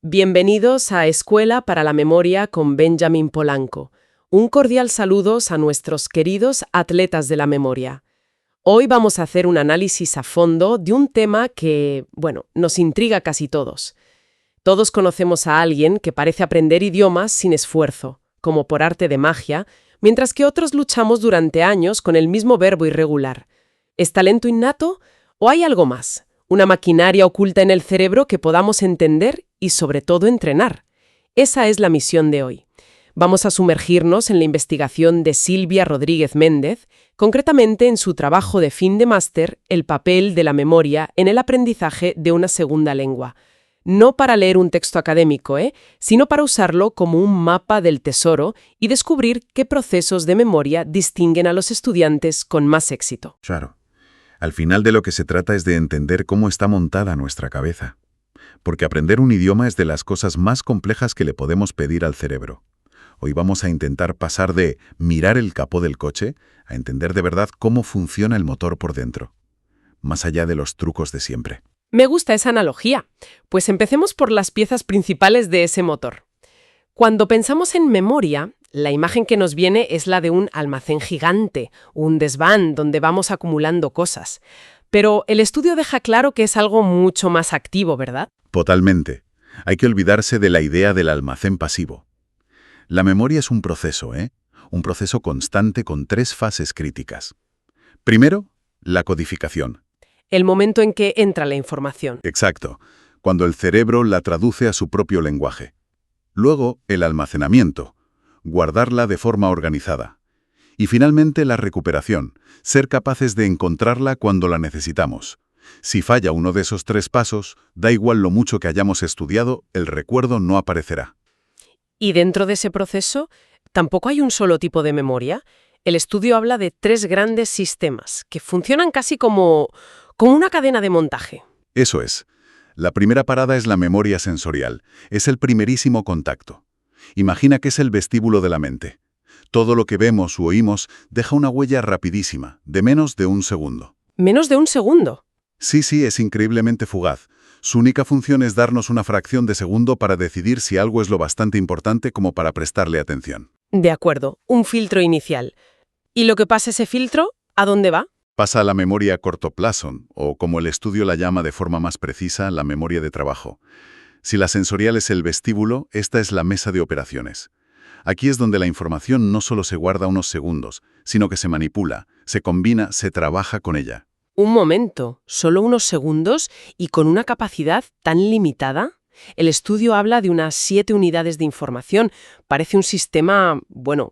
Bienvenidos a Escuela para la Memoria con Benjamin Polanco. Un cordial saludo a nuestros queridos atletas de la memoria. Hoy vamos a hacer un análisis a fondo de un tema que, nos intriga a casi todos. Todos conocemos a alguien que parece aprender idiomas sin esfuerzo, como por arte de magia, mientras que otros luchamos durante años con el mismo verbo irregular. ¿Es talento innato o hay algo más? Una maquinaria oculta en el cerebro que podamos entender y sobre todo entrenar. Esa es la misión de hoy. Vamos a sumergirnos en la investigación de Silvia Rodríguez Méndez, concretamente en su trabajo de fin de máster, El papel de la memoria en el aprendizaje de una segunda lengua. No para leer un texto académico, sino para usarlo como un mapa del tesoro y descubrir qué procesos de memoria distinguen a los estudiantes con más éxito. Claro. Al final de lo que se trata es de entender cómo está montada nuestra cabeza. Porque aprender un idioma es de las cosas más complejas que le podemos pedir al cerebro. Hoy vamos a intentar pasar de mirar el capó del coche a entender de verdad cómo funciona el motor por dentro, más allá de los trucos de siempre. Me gusta esa analogía. Pues empecemos por las piezas principales de ese motor. Cuando pensamos en memoria, la imagen que nos viene es la de un almacén gigante, un desván donde vamos acumulando cosas. Pero el estudio deja claro que es algo mucho más activo, ¿verdad? Totalmente. Hay que olvidarse de la idea del almacén pasivo. La memoria es un proceso, Un proceso constante con 3 fases críticas. Primero, la codificación. El momento en que entra la información. Exacto. Cuando el cerebro la traduce a su propio lenguaje. Luego, el almacenamiento. Guardarla de forma organizada. Y finalmente, la recuperación. Ser capaces de encontrarla cuando la necesitamos. Si falla uno de esos 3 pasos, da igual lo mucho que hayamos estudiado, el recuerdo no aparecerá. Y dentro de ese proceso, tampoco hay un solo tipo de memoria. El estudio habla de 3 grandes sistemas, que funcionan casi como una cadena de montaje. Eso es. La primera parada es la memoria sensorial. Es el primerísimo contacto. Imagina que es el vestíbulo de la mente. Todo lo que vemos u oímos deja una huella rapidísima, de menos de 1 segundo. ¿Menos de 1 segundo? Sí, es increíblemente fugaz. Su única función es darnos una fracción de segundo para decidir si algo es lo bastante importante como para prestarle atención. De acuerdo, un filtro inicial. ¿Y lo que pasa ese filtro, a dónde va? Pasa a la memoria a corto plazo, o como el estudio la llama de forma más precisa, la memoria de trabajo. Si la sensorial es el vestíbulo, esta es la mesa de operaciones. Aquí es donde la información no solo se guarda unos segundos, sino que se manipula, se combina, se trabaja con ella. Un momento, ¿solo unos segundos y con una capacidad tan limitada? El estudio habla de unas 7 unidades de información. Parece un sistema,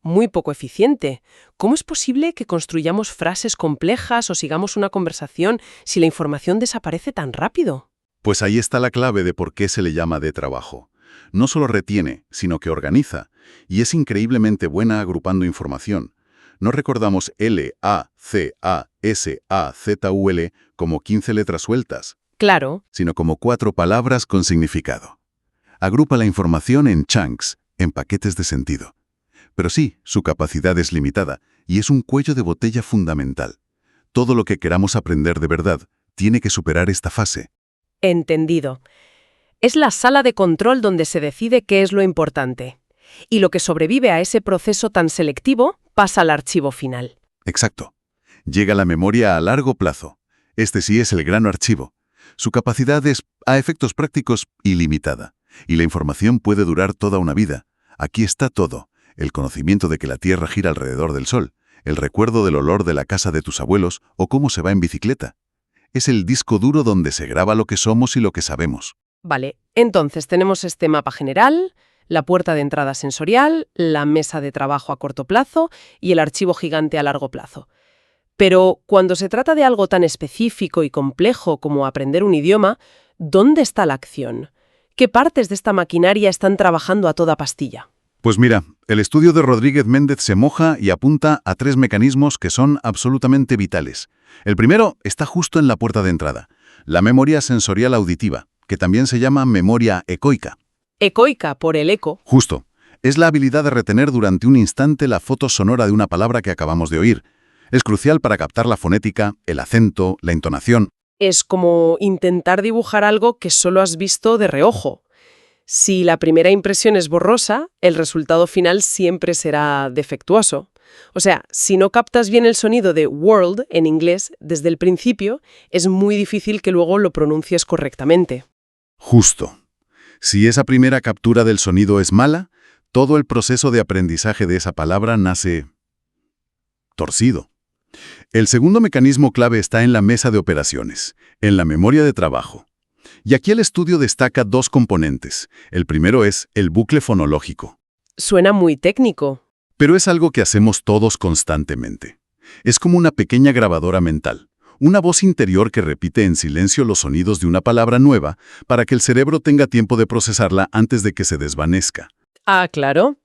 muy poco eficiente. ¿Cómo es posible que construyamos frases complejas o sigamos una conversación si la información desaparece tan rápido? Pues ahí está la clave de por qué se le llama de trabajo. No solo retiene, sino que organiza, y es increíblemente buena agrupando información. No recordamos L, A, C, A, S, A, Z, U, L como 15 letras sueltas. Claro. Sino como 4 palabras con significado. Agrupa la información en chunks, en paquetes de sentido. Pero sí, su capacidad es limitada, y es un cuello de botella fundamental. Todo lo que queramos aprender de verdad tiene que superar esta fase. Entendido. Es la sala de control donde se decide qué es lo importante. Y lo que sobrevive a ese proceso tan selectivo pasa al archivo final. Exacto. Llega la memoria a largo plazo. Este sí es el gran archivo. Su capacidad es, a efectos prácticos, ilimitada. Y la información puede durar toda una vida. Aquí está todo. El conocimiento de que la Tierra gira alrededor del Sol. El recuerdo del olor de la casa de tus abuelos o cómo se va en bicicleta. Es el disco duro donde se graba lo que somos y lo que sabemos. Vale, entonces tenemos este mapa general, la puerta de entrada sensorial, la mesa de trabajo a corto plazo y el archivo gigante a largo plazo. Pero cuando se trata de algo tan específico y complejo como aprender un idioma, ¿dónde está la acción? ¿Qué partes de esta maquinaria están trabajando a toda pastilla? Pues mira, el estudio de Rodríguez Méndez se moja y apunta a 3 mecanismos que son absolutamente vitales. El primero está justo en la puerta de entrada, la memoria sensorial auditiva, que también se llama memoria ecoica. Ecoica, por el eco. Justo. Es la habilidad de retener durante un instante la foto sonora de una palabra que acabamos de oír. Es crucial para captar la fonética, el acento, la entonación. Es como intentar dibujar algo que solo has visto de reojo. Si la primera impresión es borrosa, el resultado final siempre será defectuoso. O sea, si no captas bien el sonido de world en inglés desde el principio, es muy difícil que luego lo pronuncies correctamente. Justo. Si esa primera captura del sonido es mala, todo el proceso de aprendizaje de esa palabra nace torcido. El segundo mecanismo clave está en la mesa de operaciones, en la memoria de trabajo. Y aquí el estudio destaca dos componentes. El primero es el bucle fonológico. Suena muy técnico. Pero es algo que hacemos todos constantemente. Es como una pequeña grabadora mental, una voz interior que repite en silencio los sonidos de una palabra nueva para que el cerebro tenga tiempo de procesarla antes de que se desvanezca. Ah, claro.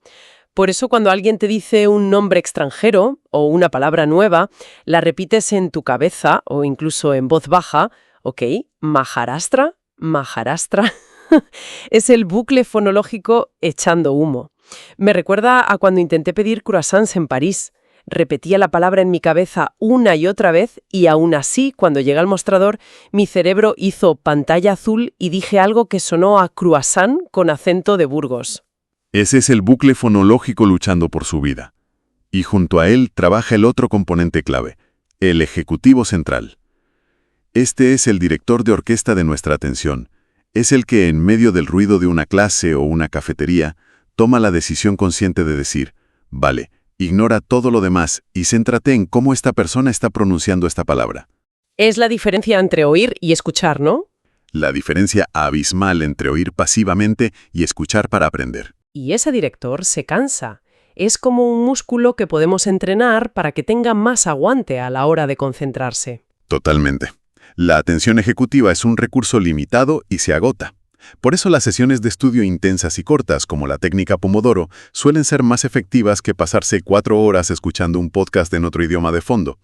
Por eso cuando alguien te dice un nombre extranjero o una palabra nueva, la repites en tu cabeza o incluso en voz baja. Ok, Maharashtra, Maharashtra. Es el bucle fonológico echando humo. Me recuerda a cuando intenté pedir croissants en París. Repetía la palabra en mi cabeza una y otra vez y aún así, cuando llegué al mostrador, mi cerebro hizo pantalla azul y dije algo que sonó a croissant con acento de Burgos. Ese es el bucle fonológico luchando por su vida. Y junto a él trabaja el otro componente clave, el ejecutivo central. Este es el director de orquesta de nuestra atención. Es el que, en medio del ruido de una clase o una cafetería, toma la decisión consciente de decir, vale, ignora todo lo demás y céntrate en cómo esta persona está pronunciando esta palabra. Es la diferencia entre oír y escuchar, ¿no? La diferencia abismal entre oír pasivamente y escuchar para aprender. Y ese director se cansa. Es como un músculo que podemos entrenar para que tenga más aguante a la hora de concentrarse. Totalmente. La atención ejecutiva es un recurso limitado y se agota. Por eso las sesiones de estudio intensas y cortas, como la técnica Pomodoro, suelen ser más efectivas que pasarse 4 horas escuchando un podcast en otro idioma de fondo.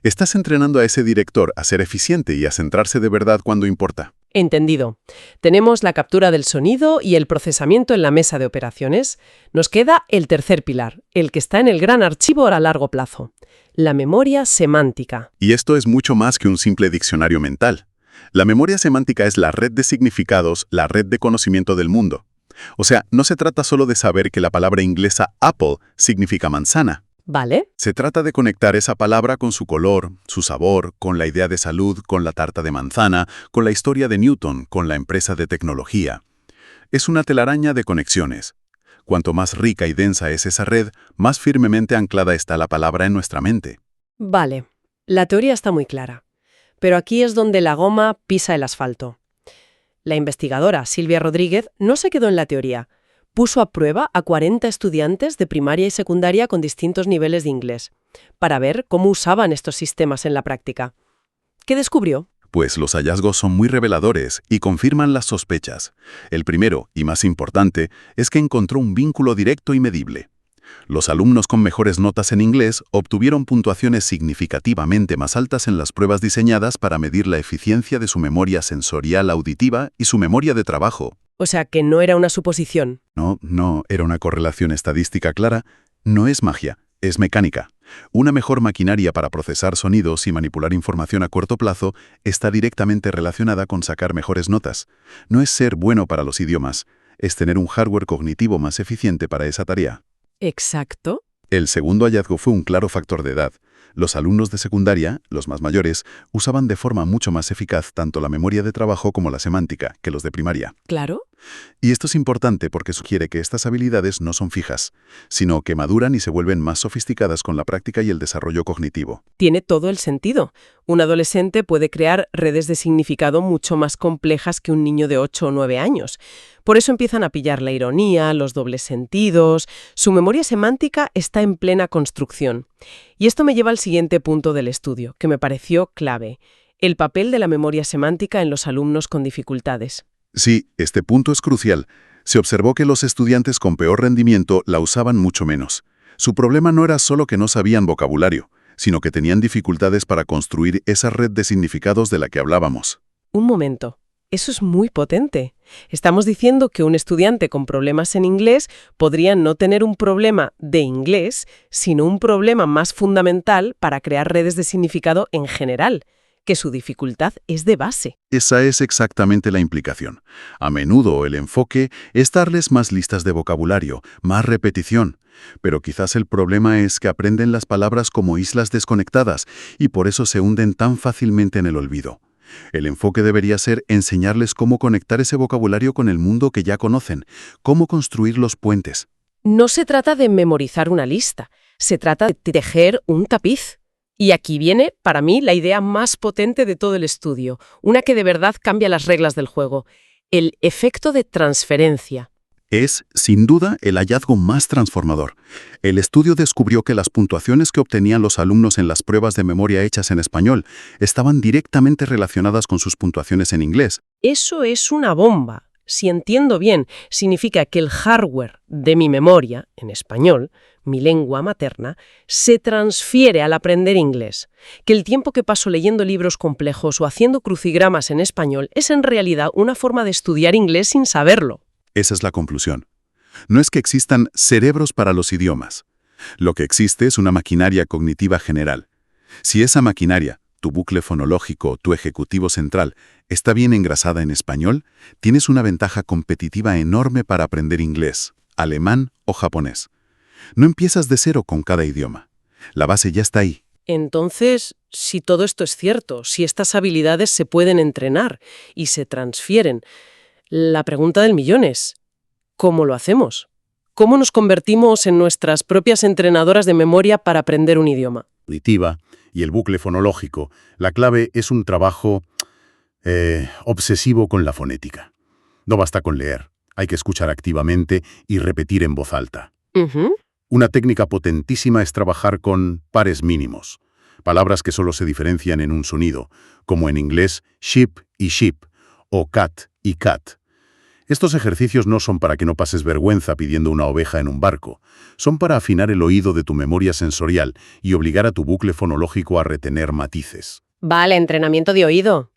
Estás entrenando a ese director a ser eficiente y a centrarse de verdad cuando importa. Entendido. Tenemos la captura del sonido y el procesamiento en la mesa de operaciones. Nos queda el tercer pilar, el que está en el gran archivo a largo plazo, la memoria semántica. Y esto es mucho más que un simple diccionario mental. La memoria semántica es la red de significados, la red de conocimiento del mundo. O sea, no se trata solo de saber que la palabra inglesa apple significa manzana. ¿Vale? Se trata de conectar esa palabra con su color, su sabor, con la idea de salud, con la tarta de manzana, con la historia de Newton, con la empresa de tecnología. Es una telaraña de conexiones. Cuanto más rica y densa es esa red, más firmemente anclada está la palabra en nuestra mente. Vale. La teoría está muy clara. Pero aquí es donde la goma pisa el asfalto. La investigadora Silvia Rodríguez no se quedó en la teoría. Puso a prueba a 40 estudiantes de primaria y secundaria con distintos niveles de inglés, para ver cómo usaban estos sistemas en la práctica. ¿Qué descubrió? Pues los hallazgos son muy reveladores y confirman las sospechas. El primero, y más importante, es que encontró un vínculo directo y medible. Los alumnos con mejores notas en inglés obtuvieron puntuaciones significativamente más altas en las pruebas diseñadas para medir la eficiencia de su memoria sensorial auditiva y su memoria de trabajo. O sea, que no era una suposición. No, era una correlación estadística clara. No es magia, es mecánica. Una mejor maquinaria para procesar sonidos y manipular información a corto plazo está directamente relacionada con sacar mejores notas. No es ser bueno para los idiomas, es tener un hardware cognitivo más eficiente para esa tarea. Exacto. El segundo hallazgo fue un claro factor de edad. Los alumnos de secundaria, los más mayores, usaban de forma mucho más eficaz tanto la memoria de trabajo como la semántica que los de primaria. Claro. Y esto es importante porque sugiere que estas habilidades no son fijas, sino que maduran y se vuelven más sofisticadas con la práctica y el desarrollo cognitivo. Tiene todo el sentido. Un adolescente puede crear redes de significado mucho más complejas que un niño de 8 o 9 años. Por eso empiezan a pillar la ironía, los dobles sentidos. Su memoria semántica está en plena construcción. Y esto me lleva al siguiente punto del estudio, que me pareció clave: el papel de la memoria semántica en los alumnos con dificultades. Sí, este punto es crucial. Se observó que los estudiantes con peor rendimiento la usaban mucho menos. Su problema no era solo que no sabían vocabulario, sino que tenían dificultades para construir esa red de significados de la que hablábamos. Un momento. Eso es muy potente. Estamos diciendo que un estudiante con problemas en inglés podría no tener un problema de inglés, sino un problema más fundamental para crear redes de significado en general. que su dificultad es de base. Esa es exactamente la implicación. A menudo el enfoque es darles más listas de vocabulario, más repetición. Pero quizás el problema es que aprenden las palabras como islas desconectadas y por eso se hunden tan fácilmente en el olvido. El enfoque debería ser enseñarles cómo conectar ese vocabulario con el mundo que ya conocen, cómo construir los puentes. No se trata de memorizar una lista, se trata de tejer un tapiz. Y aquí viene, para mí, la idea más potente de todo el estudio, una que de verdad cambia las reglas del juego: el efecto de transferencia. Es, sin duda, el hallazgo más transformador. El estudio descubrió que las puntuaciones que obtenían los alumnos en las pruebas de memoria hechas en español estaban directamente relacionadas con sus puntuaciones en inglés. Eso es una bomba. Si entiendo bien, significa que el hardware de mi memoria, en español, mi lengua materna, se transfiere al aprender inglés. Que el tiempo que paso leyendo libros complejos o haciendo crucigramas en español es en realidad una forma de estudiar inglés sin saberlo. Esa es la conclusión. No es que existan cerebros para los idiomas. Lo que existe es una maquinaria cognitiva general. Si esa maquinaria, tu bucle fonológico, tu ejecutivo central, está bien engrasada en español, tienes una ventaja competitiva enorme para aprender inglés, alemán o japonés. No empiezas de cero con cada idioma. La base ya está ahí. Entonces, si todo esto es cierto, si estas habilidades se pueden entrenar y se transfieren, la pregunta del millón es: ¿cómo lo hacemos? ¿Cómo nos convertimos en nuestras propias entrenadoras de memoria para aprender un idioma? Auditiva y el bucle fonológico, la clave es un trabajo obsesivo con la fonética. No basta con leer, hay que escuchar activamente y repetir en voz alta. Una técnica potentísima es trabajar con pares mínimos, palabras que solo se diferencian en un sonido, como en inglés sheep y sheep, o cat y cat. Estos ejercicios no son para que no pases vergüenza pidiendo una oveja en un barco, son para afinar el oído de tu memoria sensorial y obligar a tu bucle fonológico a retener matices. Vale, entrenamiento de oído.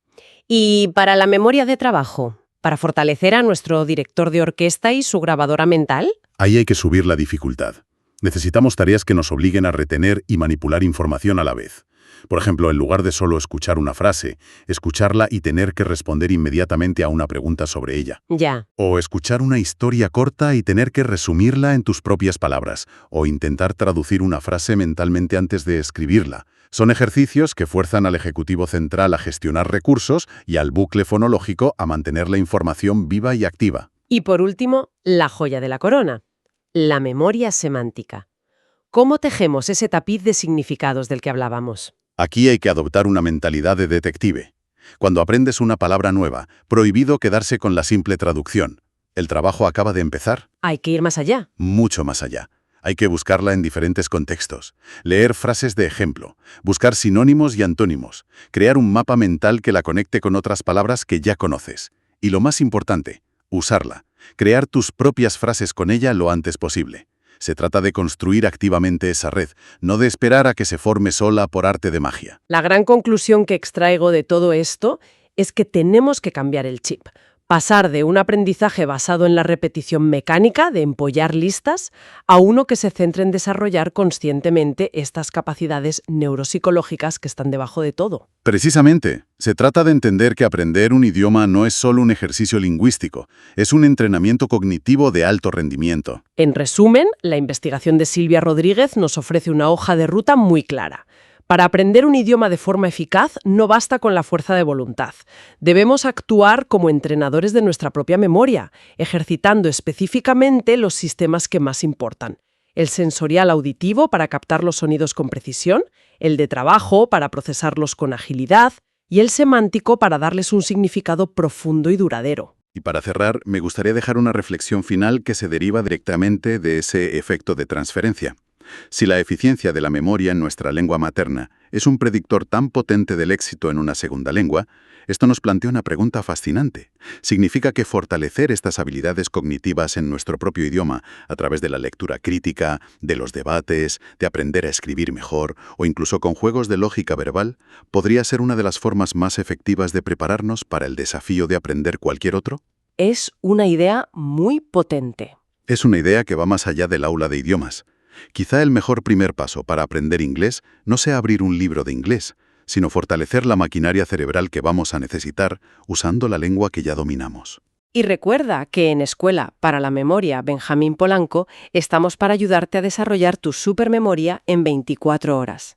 ¿Y para la memoria de trabajo? ¿Para fortalecer a nuestro director de orquesta y su grabadora mental? Ahí hay que subir la dificultad. Necesitamos tareas que nos obliguen a retener y manipular información a la vez. Por ejemplo, en lugar de solo escuchar una frase, escucharla y tener que responder inmediatamente a una pregunta sobre ella. Ya. O escuchar una historia corta y tener que resumirla en tus propias palabras, o intentar traducir una frase mentalmente antes de escribirla. Son ejercicios que fuerzan al ejecutivo central a gestionar recursos y al bucle fonológico a mantener la información viva y activa. Y por último, la joya de la corona: la memoria semántica. ¿Cómo tejemos ese tapiz de significados del que hablábamos? Aquí hay que adoptar una mentalidad de detective. Cuando aprendes una palabra nueva, prohibido quedarse con la simple traducción. El trabajo acaba de empezar. Hay que ir más allá. Mucho más allá. Hay que buscarla en diferentes contextos, leer frases de ejemplo, buscar sinónimos y antónimos, crear un mapa mental que la conecte con otras palabras que ya conoces. Y lo más importante, usarla, crear tus propias frases con ella lo antes posible. Se trata de construir activamente esa red, no de esperar a que se forme sola por arte de magia. La gran conclusión que extraigo de todo esto es que tenemos que cambiar el chip. Pasar de un aprendizaje basado en la repetición mecánica de empollar listas a uno que se centre en desarrollar conscientemente estas capacidades neuropsicológicas que están debajo de todo. Precisamente, se trata de entender que aprender un idioma no es solo un ejercicio lingüístico, es un entrenamiento cognitivo de alto rendimiento. En resumen, la investigación de Silvia Rodríguez nos ofrece una hoja de ruta muy clara. Para aprender un idioma de forma eficaz no basta con la fuerza de voluntad. Debemos actuar como entrenadores de nuestra propia memoria, ejercitando específicamente los sistemas que más importan. El sensorial auditivo para captar los sonidos con precisión, el de trabajo para procesarlos con agilidad y el semántico para darles un significado profundo y duradero. Y para cerrar, me gustaría dejar una reflexión final que se deriva directamente de ese efecto de transferencia. Si la eficiencia de la memoria en nuestra lengua materna es un predictor tan potente del éxito en una segunda lengua, esto nos plantea una pregunta fascinante. ¿Significa que fortalecer estas habilidades cognitivas en nuestro propio idioma a través de la lectura crítica, de los debates, de aprender a escribir mejor o incluso con juegos de lógica verbal, podría ser una de las formas más efectivas de prepararnos para el desafío de aprender cualquier otro? Es una idea muy potente. Es una idea que va más allá del aula de idiomas. Quizá el mejor primer paso para aprender inglés no sea abrir un libro de inglés, sino fortalecer la maquinaria cerebral que vamos a necesitar usando la lengua que ya dominamos. Y recuerda que en Escuela para la Memoria Benjamín Polanco estamos para ayudarte a desarrollar tu supermemoria en 24 horas.